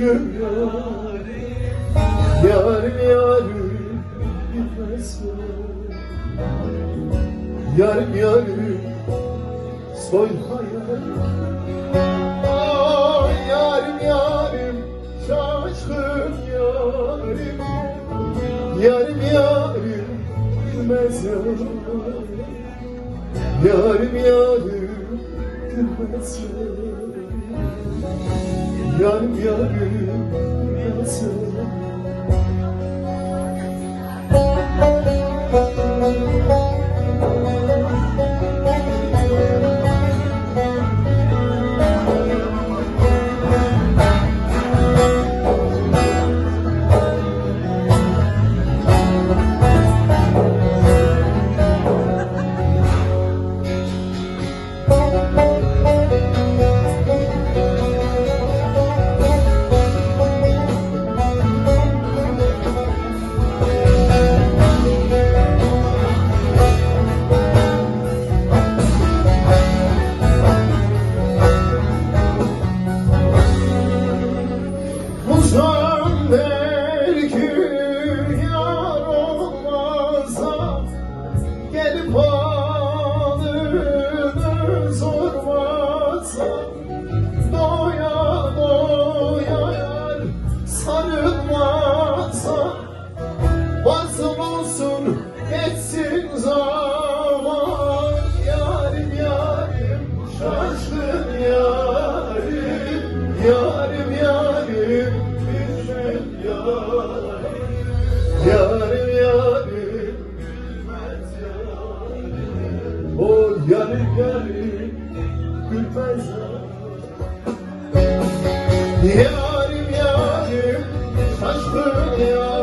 şaşkın yarim, yarim yarim bilmezler. Yarim yarim soy hayalim, ah yarim yarim şaşkın yarim, yarim yarim bilmez yarim, yarim yarim bilmez yarim, yarim bilmez yarim. Uzan belki yar olmazsa, gelip alını sormazsa, doya doya yar sarılmazsa, varsın olsun geçsin zaman. Yarim yarim şaşkın yarim, yarim yarim bilmem yarim, yarim yarim bilmez yarim, o yarim yarim bilmez yarim, yarim yarim şaşkın yarim.